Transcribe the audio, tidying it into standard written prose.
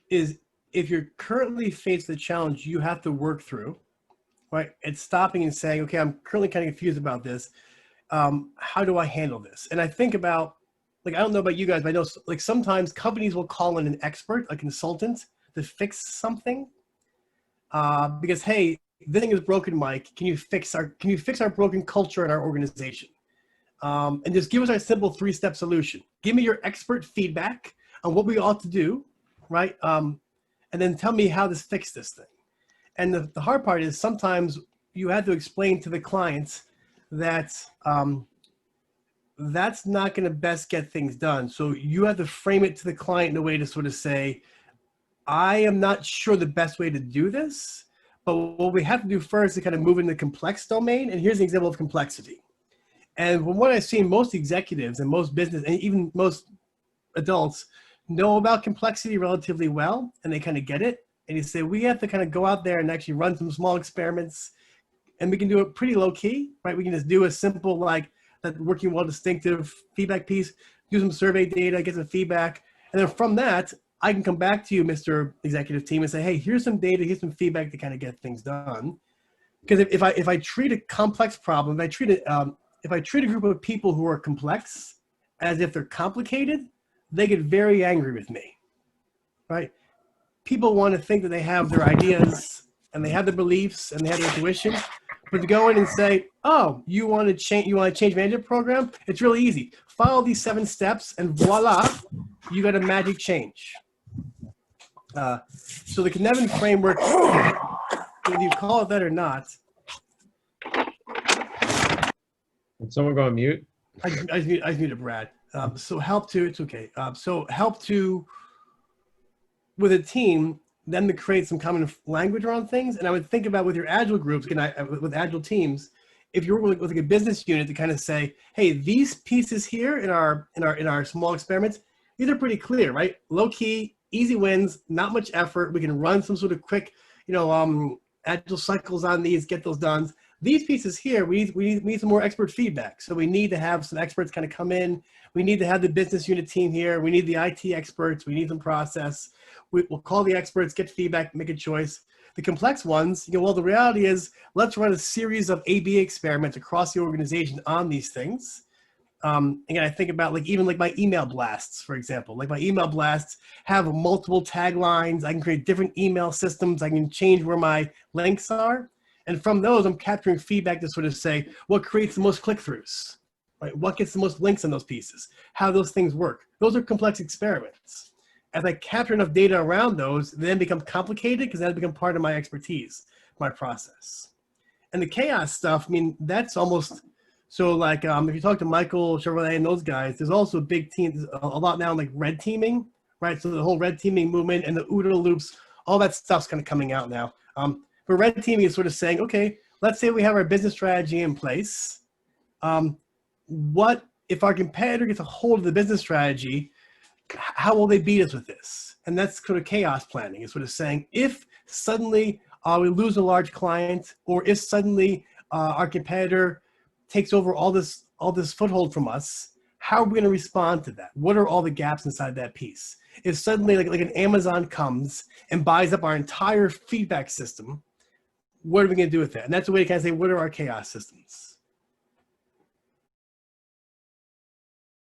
is if you're currently faced with a challenge you have to work through, right? It's stopping and saying, okay, I'm currently kind of confused about this. How do I handle this? And I think about, like, I don't know about you guys, but I know like sometimes companies will call in an expert, a consultant, to fix something. Because, hey, this thing is broken, Mike. Can you fix our broken culture in our organization? And just give us our simple 3-step solution. Give me your expert feedback on what we ought to do, right? And then tell me how this fixed this thing. And the hard part is sometimes you have to explain to the clients that that's not going to best get things done. So you have to frame it to the client in a way to sort of say, I am not sure the best way to do this, but what we have to do first is kind of move into the complex domain. And here's an example of complexity. And from what I've seen, most executives and most business and even most adults know about complexity relatively well, and they kind of get it. And you say, we have to kind of go out there and actually run some small experiments, and we can do it pretty low key, right? We can just do a simple, like that working well distinctive feedback piece, do some survey data, get some feedback. And then from that, I can come back to you, Mr. Executive Team, and say, hey, here's some data, here's some feedback to kind of get things done. Because if I treat a complex problem, if I treat a group of people who are complex as if they're complicated, they get very angry with me, right? People want to think that they have their ideas and they have their beliefs and they have their intuition, but to go in and say, oh, you want to change management program? It's really easy. Follow these 7 steps and voila, you got a magic change. So the cynefin framework, whether you call it that or not. Did someone go on mute? I just muted Brad. So help to, it's okay. So help to, with a team, then to create some common language around things. And I would think about with your agile groups, again, with agile teams, if you're with like a business unit to kind of say, hey, these pieces here in our small experiments, these are pretty clear, right? Low key, easy wins, not much effort. We can run some sort of quick, agile cycles on these, get those done. These pieces here, we need some more expert feedback. So we need to have some experts kind of come in. We need to have the business unit team here. We need the IT experts. We need some process. We'll call the experts, get feedback, make a choice. The complex ones, well, the reality is let's run a series of A/B experiments across the organization on these things. Again, I think about even my email blasts, for example. Like my email blasts have multiple taglines. I can create different email systems. I can change where my links are. And from those, I'm capturing feedback to sort of say, what creates the most click-throughs, right? What gets the most links on those pieces? How those things work? Those are complex experiments. As I capture enough data around those, they then become complicated because that become part of my expertise, my process. And the chaos stuff, that's almost, so if you talk to Michael Chevrolet and those guys, there's also a big team, there's a lot now like red teaming, right? So the whole red teaming movement and the OODA loops, all that stuff's kind of coming out now. But red teaming is sort of saying, okay, let's say we have our business strategy in place. What if our competitor gets a hold of the business strategy? How will they beat us with this? And that's sort of chaos planning. It's sort of saying, if suddenly we lose a large client, or if suddenly our competitor takes over all this foothold from us, how are we going to respond to that? What are all the gaps inside that piece? If suddenly like an Amazon comes and buys up our entire feedback system, what are we going to do with that? And that's a way to kind of say, what are our chaos systems?